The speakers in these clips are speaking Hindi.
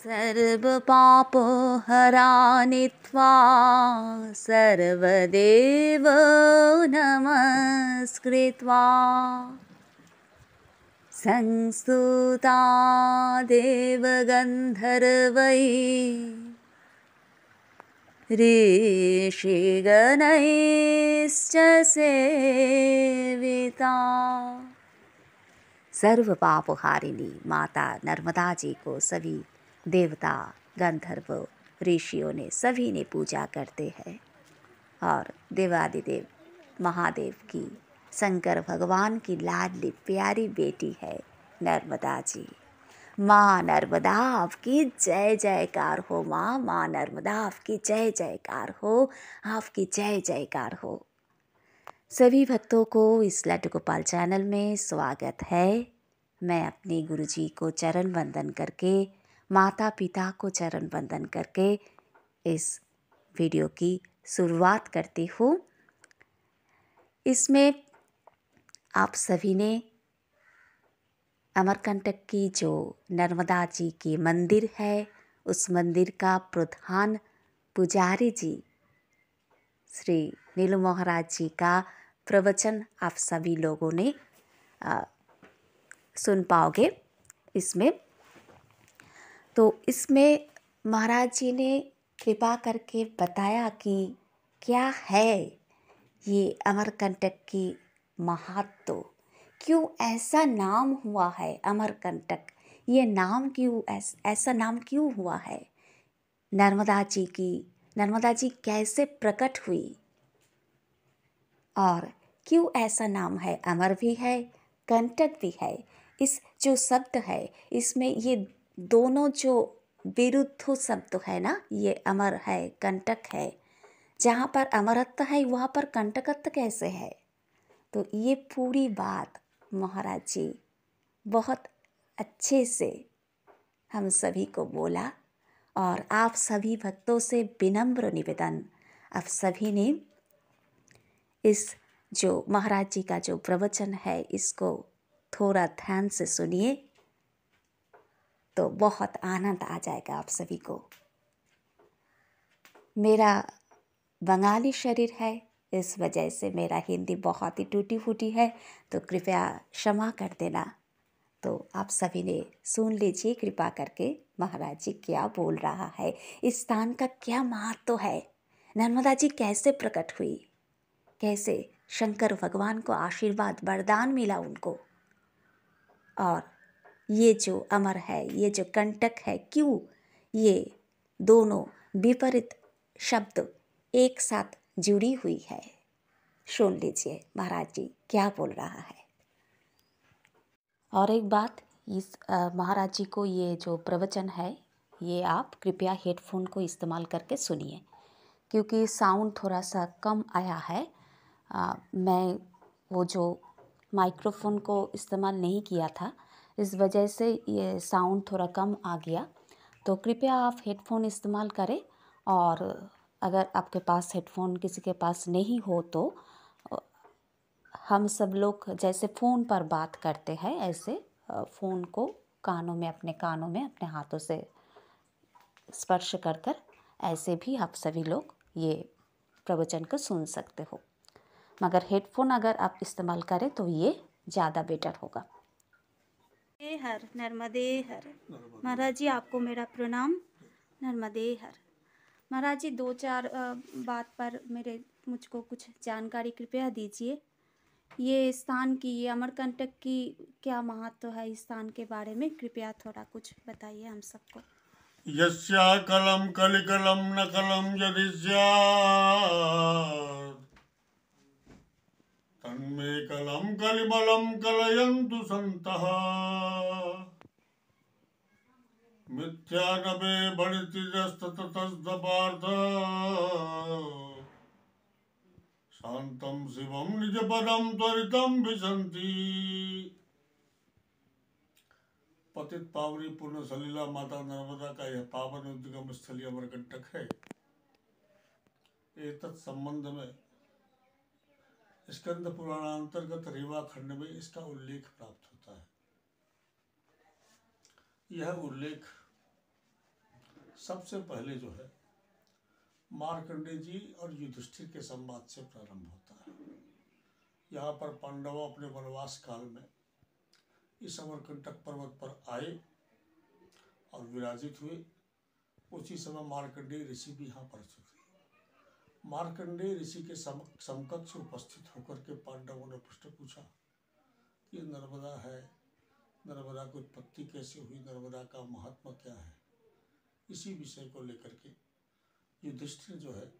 सर्वपापहरानि त्वा सर्वदेव नमस्कृत्वा संस्तुता देवगन्धर्वै ऋषिगणैश्च सेविता। सर्व पापहारिणी माता नर्मदा जी को सभी देवता, गंधर्व, ऋषियों ने सभी ने पूजा करते हैं। और देवादिदेव महादेव की, शंकर भगवान की लाडली प्यारी बेटी है नर्मदा जी। माँ नर्मदा आपकी जय जयकार हो। माँ नर्मदा आपकी जय जयकार हो, आपकी जय जयकार हो। सभी भक्तों को इस लड्डू गोपाल चैनल में स्वागत है। मैं अपने गुरुजी को चरण वंदन करके, माता पिता को चरण वंदन करके इस वीडियो की शुरुआत करती हूँ। इसमें आप सभी ने अमरकंटक की जो नर्मदा जी की मंदिर है, उस मंदिर का प्रधान पुजारी जी श्री नीलू महाराज जी का प्रवचन आप सभी लोगों ने सुन पाओगे इसमें। तो इसमें महाराज जी ने कृपा करके बताया कि क्या है ये अमरकंटक की महत्व, क्यों ऐसा नाम हुआ है अमरकंटक, ये नाम क्यों ऐसा नाम क्यों हुआ है नर्मदा जी की, नर्मदा जी कैसे प्रकट हुई और क्यों ऐसा नाम है, अमर भी है कंटक भी है। इस जो शब्द है इसमें ये दोनों जो विरुद्ध शब्द है ना, ये अमर है कंटक है। जहाँ पर अमरत्व है वहाँ पर कंटकत्व कैसे है? तो ये पूरी बात महाराज जी बहुत अच्छे से हम सभी को बोला। और आप सभी भक्तों से विनम्र निवेदन, आप सभी ने इस जो महाराज जी का जो प्रवचन है इसको थोड़ा ध्यान से सुनिए तो बहुत आनंद आ जाएगा आप सभी को। मेरा बंगाली शरीर है, इस वजह से मेरा हिंदी बहुत ही टूटी फूटी है, तो कृपया क्षमा कर देना। तो आप सभी ने सुन लीजिए कृपा करके महाराज जी क्या बोल रहा है, इस स्थान का क्या महत्व है, नर्मदा जी कैसे प्रकट हुई, कैसे शंकर भगवान को आशीर्वाद वरदान मिला उनको, और ये जो अमर है, ये जो कंटक है, क्यों ये दोनों विपरीत शब्द एक साथ जुड़ी हुई है। सुन लीजिए महाराज जी क्या बोल रहा है। और एक बात, इस महाराज जी को ये जो प्रवचन है ये आप कृपया हेडफोन को इस्तेमाल करके सुनिए, क्योंकि साउंड थोड़ा सा कम आया है। मैं वो जो माइक्रोफोन को इस्तेमाल नहीं किया था, इस वजह से ये साउंड थोड़ा कम आ गया। तो कृपया आप हेडफोन इस्तेमाल करें, और अगर आपके पास हेडफोन किसी के पास नहीं हो तो हम सब लोग जैसे फ़ोन पर बात करते हैं ऐसे फ़ोन को कानों में, अपने कानों में अपने हाथों से स्पर्श कर कर ऐसे भी आप सभी लोग ये प्रवचन को सुन सकते हो। मगर हेडफोन अगर आप इस्तेमाल करें तो ये ज़्यादा बेटर होगा। हर नर्मदे हर। महाराज जी आपको मेरा प्रणाम। नर्मदे हर। महाराज जी दो चार बात पर मुझको कुछ जानकारी कृपया दीजिए। ये स्थान की, ये अमरकंटक की क्या महत्व है, इस स्थान के बारे में कृपया थोड़ा कुछ बताइए हम सबको। यस्या कलम कलिकलम न कलम यदि स्यात् तन्मे कलम कलिमलम कलयन्तु सन्तः मिथ्या नभे बणितिजस्ततस्तपार्थ शांतं शिवं निजपदं त्वरितं विशन्ति। पतित पावनी पूर्ण सलीला माता नर्मदा का यह पावन उद्गम स्थलीय अमरकंटक है। एतत् संबंध में स्कंद पुराणांतर्गत रीवा खंड में इसका उल्लेख प्राप्त होता है। यह उल्लेख सबसे पहले जो है मार्कंडेय जी और युधिष्ठिर के संवाद से प्रारंभ होता है। यहाँ पर पांडव अपने वनवास काल में इस अमरकंटक पर्वत पर आए और विराजित हुए। उसी समय मार्कंडेय ऋषि भी यहाँ पर थे। मार्कंडेय ऋषि के समकक्ष उपस्थित होकर के पांडवों ने प्रश्न पूछा कि नर्मदा है, नर्मदा की उत्पत्ति कैसे हुई, नर्मदा का महात्मा क्या है। इसी विषय को लेकर के युधिष्ठिर जो है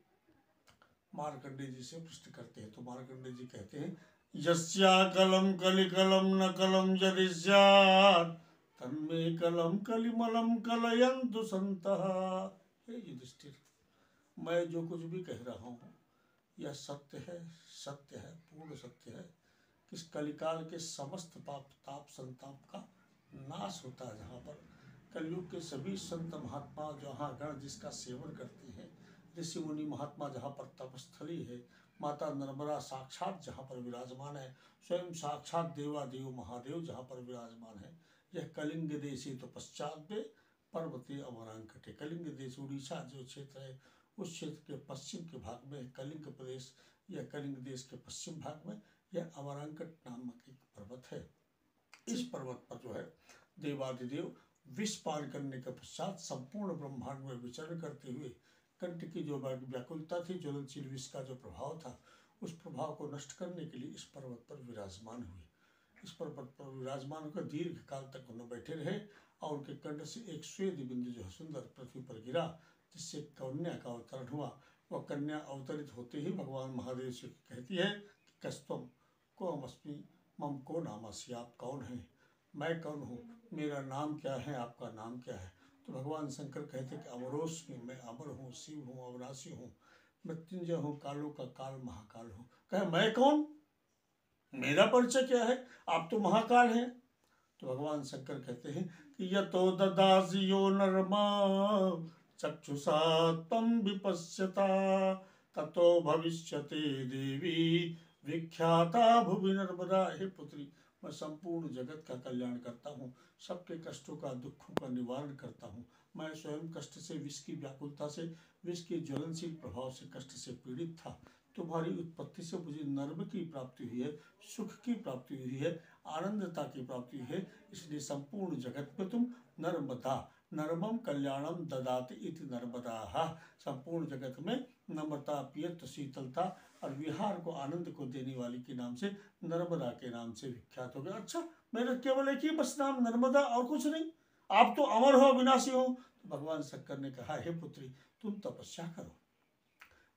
मार्कंडेय जी से प्रश्न करते हैं। तो मार्कंडेय जी कहते हैं, यस्या कलम कलिकलम न कलम जरिष्यात् तन्मे कलम कलिमलम कलयन्तु सन्तः। हे युधिष्ठिर, मैं जो कुछ भी कह रहा हूँ यह सत्य है, सत्य है, पूर्ण सत्य है। किस कलिकाल के समस्त पाप ताप संताप का नाश होता है। जहाँ पर कलयुग के सभी संत महात्मा जहाँ गण जिसका सेवन करते हैं, ऋषि मुनि महात्मा जहाँ पर तपस्थली है, माता नर्मदा साक्षात जहाँ पर विराजमान है, स्वयं साक्षात देवादेव महादेव जहाँ पर विराजमान है। यह कलिंग देश तो पश्चात में पर्वतीय अमरांकटे, कलिंग देश उड़ीसा जो क्षेत्र है उस क्षेत्र के पश्चिम के भाग में कलिंग प्रदेश या कलिंग देश के पश्चिम भाग में यह अमरांकट नामक एक पर्वत है। इस पर्वत पर जो है देवादिदेव विष पान करने के पश्चात संपूर्ण ब्रह्मांड में विचरण करते हुए कंठ की जो व्याकुलता थी, ज्वलनशील विष का जो प्रभाव था, उस प्रभाव को नष्ट करने के लिए इस पर्वत पर विराजमान हुए। इस पर्वत पर विराजमान होकर दीर्घ काल तक उन्हें बैठे रहे और उनके कंठ से एक श्वेत बिंदु जो है सुंदर पृथ्वी पर गिरा, जिससे कन्या का अवतरण हुआ। वह कन्या अवतरित होते ही भगवान महादेव से कहती है कि कस्तम को अमस्मी मम को नामसी, आप कौन हैं, मैं कौन हूँ, मेरा नाम क्या है, आपका नाम क्या है। तो भगवान शंकर कहते कि अमरोस्मि, मैं अमर हूँ, शिव हूँ, अविनाशी हूँ, मृत्युंजय हूँ, कालों का काल, महाकाल हूँ। कहे मैं कौन, मेरा परिचय क्या है, आप तो महाकाल हैं। तो भगवान शंकर कहते हैं कि यतो ददासि यो नरमा चक्षुषा तम विपश्यता ततो भविष्यते देवी विख्याता भुवि नर्मदा। हे पुत्री, मैं संपूर्ण जगत का कल्याण करता हूँ, सबके कष्टों का दुखों का निवारण करता हूँ। मैं स्वयं कष्ट से, विष की व्याकुलता से, विष के ज्वलनशील प्रभाव से कष्ट से पीड़ित था। तुम्हारी उत्पत्ति से मुझे नर्म की प्राप्ति हुई है, सुख की प्राप्ति हुई है, आनंदता की प्राप्ति हुई है। इसलिए संपूर्ण जगत में तुम नर्मदा, नर्मम कल्याणम ददाति इति नर्मदा, संपूर्ण जगत में नम्रता, प्रियत्व, शीतलता और विहार को, आनंद को देने वाली के नाम से, नर्मदा के नाम से विख्यात हो गया। अच्छा, मेरा केवल एक ही बस नाम नर्मदा और कुछ नहीं, आप तो अमर हो, विनाशी हो। तो भगवान शंकर ने कहा, हे पुत्री, तुम तपस्या करो।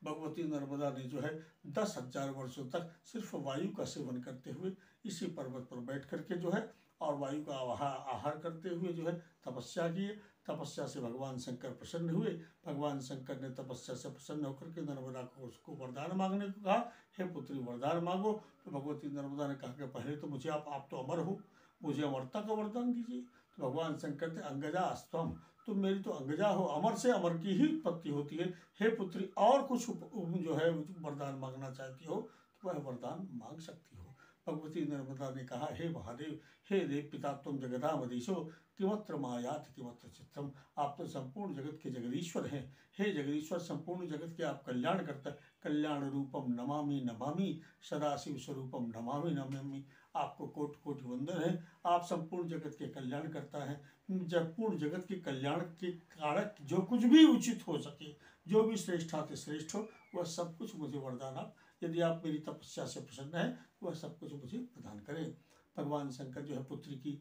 भगवती नर्मदा ने जो है 10,000 वर्षों तक सिर्फ वायु का सेवन करते हुए इसी पर्वत पर बैठ करके जो है और वायु का आहार करते हुए जो है तपस्या किए। तपस्या से भगवान शंकर प्रसन्न हुए। भगवान शंकर ने तपस्या से प्रसन्न होकर के नर्मदा को उसको वरदान मांगने को कहा, हे पुत्री वरदान मांगो। तो भगवती नर्मदा ने कहा कि पहले तो मुझे आप तो अमर हो, मुझे अमरता का वरदान दीजिए। तो भगवान शंकर थे, अंगजा अस्तम, तुम मेरी तो अंगजा हो, अमर से अमर की ही उत्पत्ति होती है। हे पुत्री, और कुछ जो है वरदान मांगना चाहती हो तो वह वरदान मांग सकती हो। भगवती नर्मदा ने कहा, हे महादेव, हे देव पिता, तुम जगदामधीशो, किमत्र मायाति किमत्र चित्रम, आप तो संपूर्ण जगत के जगदीश्वर हैं। हे जगदीश्वर, संपूर्ण जगत के आप कल्याण करता है। कल्याण रूपम नमामि नमामि, सदाशिव स्वरूपम नमामि नमामि, आपको कोटि कोटि वंदन है। आप संपूर्ण जगत के कल्याण करता है। पूर्ण जगत के कल्याण के कारक जो कुछ भी उचित हो सके, जो भी श्रेष्ठाति श्रेष्ठ हो, वह सब कुछ मुझे वरदान आप, यदि आप मेरी तपस्या से प्रसन्न है, वह सब कुछ मुझे प्रदान करें। भगवान शंकर जो है पुत्री की,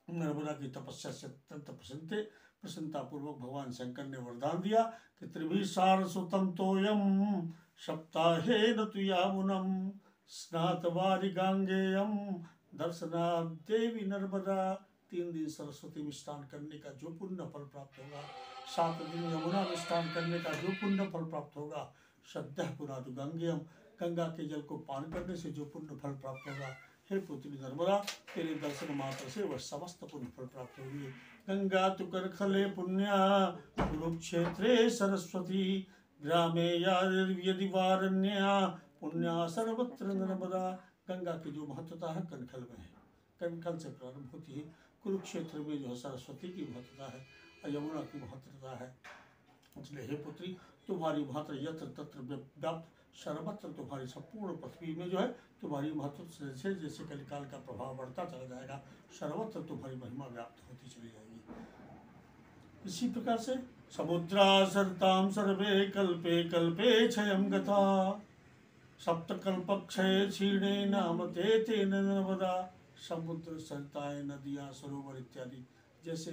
नर्मदा की तपस्या से अत्यंत प्रसन्न थे। प्रसन्नतापूर्वक भगवान शंकर ने वरदान दिया कि त्रिभिसार सुतम तोयम सप्ताहेन तुयामुनम स्नातवारि गांगेयम दर्शनात् देवी नर्मदा। 3 दिन सरस्वती में स्नान करने का जो पुण्य फल प्राप्त होगा, 7 दिन यमुना में स्नान करने का जो पुण्य फल प्राप्त होगा, श्रद्धा पुनादु गंगेयम, गंगा के जल को पान करने से जो पुण्य फल प्राप्त होगा, हे पुत्री नर्मदा, तेरे दर्शन मात्र से वह समस्त पुण्य फल प्राप्त होगी। गंगा तु करखले पुण्या कुरुक्षेत्रे सरस्वती, ग्रामे यदि वारण्या पुण्या सर्वत्र नर्मदा। गंगा की जो महत्वता है कनखल में है, कनखल से प्रारंभ होती है। कुरुक्षेत्र में जो है सरस्वती की महत्वता है और यमुना की महत्वता है। इसलिए हे पुत्री, तुम्हारी महत्व यत्र तत्र व्याप्त, सर्वत्र तुम्हारी संपूर्ण पृथ्वी में जो है तुम्हारी महत्व जैसे जैसे कलिकाल का प्रभाव बढ़ता चला जाएगा, सर्वत्र तुम्हारी महिमा व्याप्त होती चली जाएगी। इसी प्रकार से समुद्रा सरताम सर्वे कल्पे कल्पे क्षयं गता, सप्तकल्पक्षय क्षीणे नाम तेन नर्मदा। समुद्र, सरिताएं, नदियाँ, सरोवर इत्यादि जैसे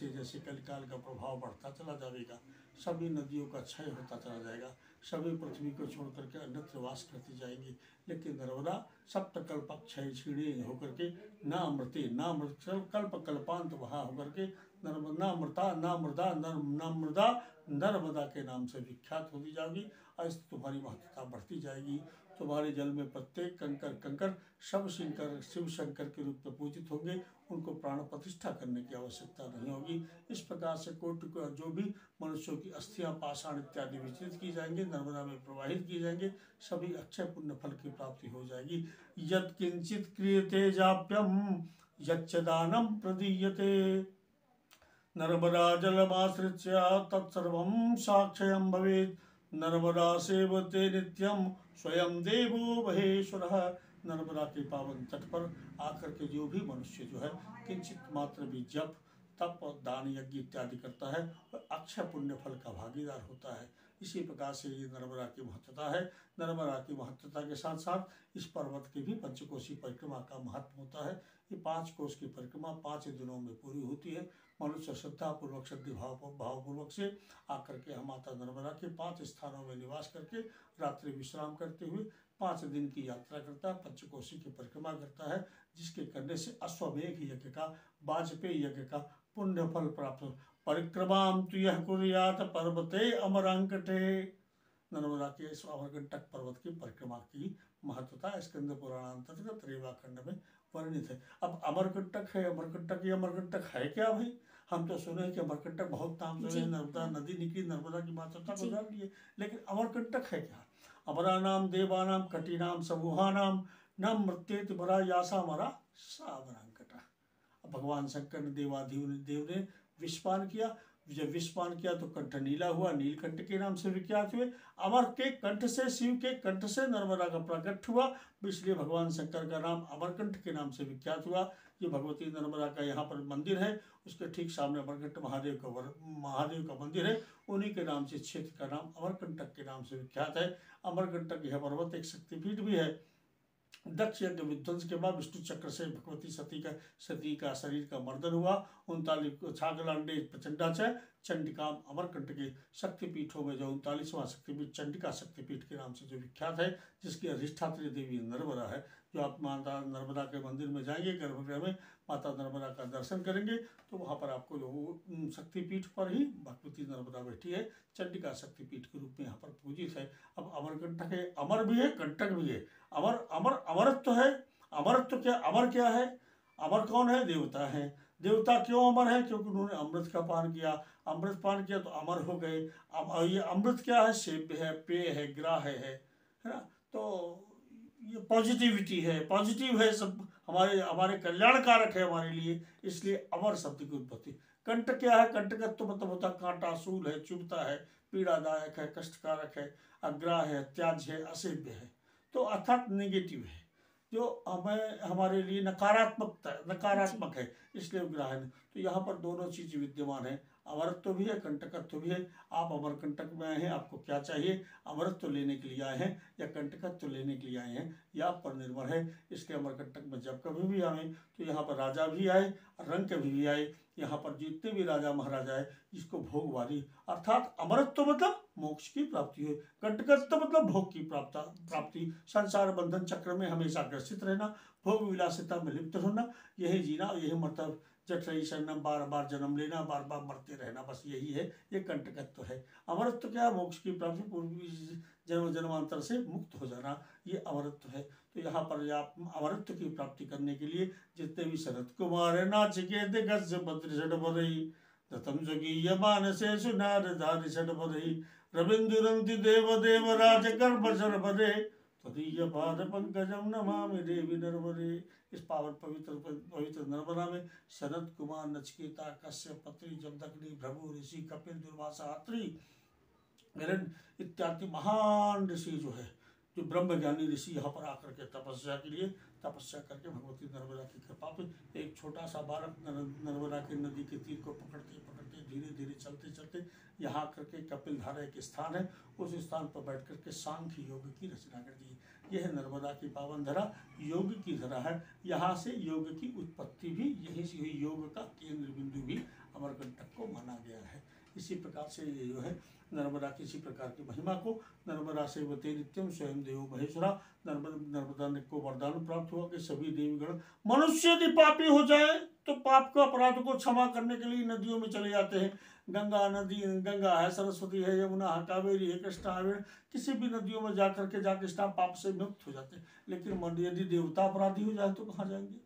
जैसे कलिकाल का प्रभाव बढ़ता चला जाएगा, सभी नदियों का क्षय होता चला जाएगा, सभी पृथ्वी को छोड़ करके अन्यत्र वास करती जाएंगी। लेकिन नर्मदा सप्तकल्पक्षय क्षीणे होकर के नामृते, नामृत कल्प कल्पांत वहा होकर के नर्मदा नर्मदा के नाम से विख्यात होती जाएगी। ऐसे तुम्हारी महत्ता बढ़ती जाएगी। तुम्हारे जल में प्रत्येक कंकर कंकर सब शिव शंकर के रूप में पूजित होंगे, उनको प्राण प्रतिष्ठा करने की आवश्यकता नहीं होगी। इस प्रकार से कोटि को जो भी मनुष्यों की अस्थियां, पाषाण इत्यादि विचलित की जाएंगे, नर्मदा में प्रवाहित की जाएंगे, सभी अक्षय पुण्य फल की प्राप्ति हो जाएगी। यत् किंचित क्रियते जाप्यम यच्च दानम प्रदीयते, नर्मदा जलमाश्रित्य तत्सर्वं साक्षयं भवेत्, नर्मदा सेवते नित्यम स्वयं देवो महेश्वरः। नर्मदा के पावन तट पर आकर के जो भी मनुष्य जो है किंचित मात्र भी जप, तप, दान, यज्ञ इत्यादि करता है, वह अक्षय पुण्य फल का भागीदार होता है। इसी प्रकार से ये नर्मदा की महत्ता है। नर्मदा की महत्ता के साथ साथ इस पर्वत की भी पंचकोशी परिक्रमा का महत्व होता है। ये 5 कोश की परिक्रमा 5 दिनों में पूरी होती है। मनुष्य श्रद्धापूर्वक, भावपूर्वक से आकर के हम माता नर्मदा के 5 स्थानों में निवास करके रात्रि विश्राम करते हुए 5 दिन की यात्रा करता है, पंचकोशी की परिक्रमा करता है, जिसके करने से अश्वमेघ यज्ञ का, वाजपेयी यज्ञ का पुण्य फल प्राप्त। परिक्रमां तु यः कुर्यात् पर्वते अमरांकटे। नर्मदा के इस अमरकंटक पर्वत की परिक्रमा की महत्वता स्कंद पुराण अंतर्गत रेवा खंड में वर्णित है। अब अमरकंटक है, अमरकंटक, ये अमरकंटक है क्या भाई? हम तो सुने कि अमरकंटक बहुत नाम सुने, नर्मदा नदी निकली, नर्मदा की महत्वता को जान लिए, लेकिन अमरकंटक है क्या? अमरानाम देवानाम कटिनाम समूहानाम न मृत्येति भरा यासा मरा सा अमरांकटा। भगवान शंकर ने देव ने विषपान किया, जब विषपान किया तो कंठ नीला हुआ, नीलकंठ के नाम से विख्यात हुए। अमर के कंठ से, शिव के कंठ से नर्मदा का प्रकट हुआ, इसलिए भगवान शंकर का नाम अमरकंठ के नाम से विख्यात हुआ। ये भगवती नर्मदा का यहाँ पर मंदिर है, उसके ठीक सामने अमरकंठ महादेव का मंदिर है, उन्हीं के नाम से क्षेत्र का नाम अमरकंटक के नाम से विख्यात है। अमरकंटक यह पर्वत एक शक्तिपीठ भी है। दक्ष यज्ञ विध्वंस के बाद विष्णु चक्र से भगवती सती का शरीर का मर्दन हुआ। 39 छागलांडे प्रचंडाचय चंडिका अमरकंट के शक्तिपीठों में जो 39वां शक्तिपीठ चंडिका शक्तिपीठ के नाम से जो विख्यात है, जिसकी अधिष्ठात्री देवी नर्मदा है। जो आप माता नर्मदा के मंदिर में जाएंगे, गर्भगृह में माता नर्मदा का दर्शन करेंगे तो वहाँ पर आपको जो शक्तिपीठ पर ही भगवती नर्मदा बैठी है, चंडिका शक्तिपीठ के रूप में यहाँ पर पूजित है। अब अमरकंटक है, अमर भी है, कंटक भी है। अमर अमर अमरत्व है। अमरत्व क्या, अमर क्या है? अमर कौन है? देवता है। देवता क्यों अमर है? क्योंकि उन्होंने अमृत का पान किया। अमृत पान किया तो अमर हो गए। अब ये अमृत क्या है? सेव्य है, पेय है, ग्राह्य है ना। तो ये पॉजिटिविटी है, पॉजिटिव है, सब हमारे कल्याणकारक है हमारे लिए, इसलिए अमर शब्द की उत्पत्ति। कंटक क्या है? कंटकत्व मतलब होता है कांटा, सूल है, चुभता है, पीड़ादायक है, कष्टकारक है, अग्राह्य है, त्याज्य है, असेव्य है, तो अर्थात नेगेटिव है, जो हमें हमारे लिए नकारात्मक है, इसलिए ग्राह्य है। तो यहाँ पर दोनों चीज विद्यमान है, अमरत्व भी है, कंटकत्व भी है। आप अमरकंटक में आए हैं, आपको क्या चाहिए? अमरत्व लेने के लिए आए हैं या कंटकत्व लेने के लिए आए हैं, यह आप पर निर्भर है। इसलिए अमरकंटक में जब कभी भी आए तो यहाँ पर राजा भी आए, रंग कभी भी आए, यहाँ पर जितने भी राजा महाराजा है, इसको भोगवादी अर्थात अमरत्व मतलब मोक्ष की प्राप्ति है, कंटकत्व मतलब भोग की प्राप्ति, संसार बंधन चक्र में हमेशा ग्रसित रहना, भोग विलासिता में लिप्त होना, यही जीना, यही मतलब जठरई शरणम, बार बार जन्म लेना, बार बार मरते रहना, बस यही है, ये कंटकत्व है। अमरत्व क्या है? मोक्ष की प्राप्ति, पूर्वी जन्मांतर से मुक्त हो जाना, ये अमरत्व है। तो यहाँ पर आप अमरत्व की प्राप्ति करने के लिए जितने भी शरद कुमार नाचिकेत गज भद्र षडभरई दतम जोगीय मानसे सुनार धारि षडभरई रविंदुरंति देव देव राज कर्म शरभरे तदीय पाद पंकजम नमामि देवी नरवरे। इस पावन पवित्र पवित्र नर्मदा में सनत कुमार, नचिकेता, कश्यप, पत्री, जमदग्नि, भृगु ऋषि, कपिल, दुर्वासा, अत्रि, हिरण्य इत्यादि महान ऋषि जो ब्रह्म ज्ञानी ऋषि यहाँ पर आकर के तपस्या करके भगवती नर्मदा की कृपा पे एक छोटा सा बालक नर्मदा की नदी के तीर को पकड़ते पकड़ते धीरे धीरे चलते चलते यहाँ करके कपिल धारा एक स्थान है, उस स्थान पर बैठ करके सांख्य योग की रचना कर दी। यह नर्मदा की पावन धरा योग की धरा है। यहाँ से योग की उत्पत्ति भी यही से हुई, योग का केंद्र बिंदु भी अमरकंटक को माना गया है। इसी प्रकार से ये जो है नर्मदा की इसी प्रकार की महिमा को नर्मदा से वते नित्यम स्वयं देव महेश्वरा, नर्मदा को वरदान प्राप्त हुआ कि सभी देवीगण मनुष्य यदि पापी हो जाए तो पाप का अपराध को क्षमा करने के लिए नदियों में चले जाते हैं। गंगा नदी, गंगा है, सरस्वती है, यमुना है, कावेरी है, कृष्णा है, किसी भी नदियों में जाकर के जाके पाप से मुक्त हो जाते हैं। लेकिन यदि देवता अपराधी हो जाए तो कहाँ जाएंगे?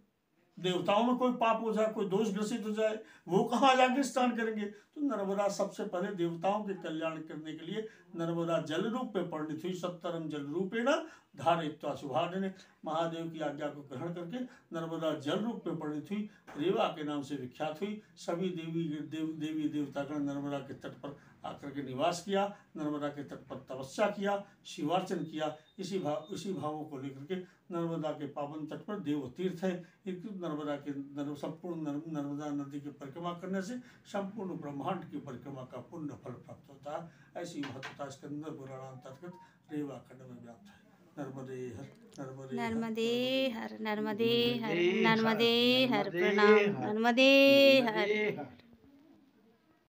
देवताओं में कोई पाप हो जाए, कोई दोष ग्रसित हो जाए, वो कहाँ जाके स्नान करेंगे? तो नर्मदा सबसे पहले देवताओं के कल्याण करने के लिए नर्मदा जल रूप में परिणित हुई। सत्तरम जल रूपेण धारयित्वा शुभारण्ये, महादेव की आज्ञा को ग्रहण करके नर्मदा जल रूप में परिणित हुई, रेवा के नाम से विख्यात हुई। सभी देवी देवतागण नर्मदा के तट पर आकर के निवास किया, नर्मदा के तट पर तपस्या किया, शिवार्चन किया। इसी भावों को लेकर के नर्मदा के पावन तट पर देव तीर्थ है। नर्मदा के संपूर्ण नर्मदा नदी की परिक्रमा करने से संपूर्ण ब्रह्मांड की परिक्रमा का पुण्य फल प्राप्त होता है। ऐसी महत्वता स्कंद पुराणांतर्गत रेवा खंड में व्याप्त है। नर्मदे हर नर्मदे हर नर्मदे हर नर्मदे हर प्रणाम नर्मदे हर।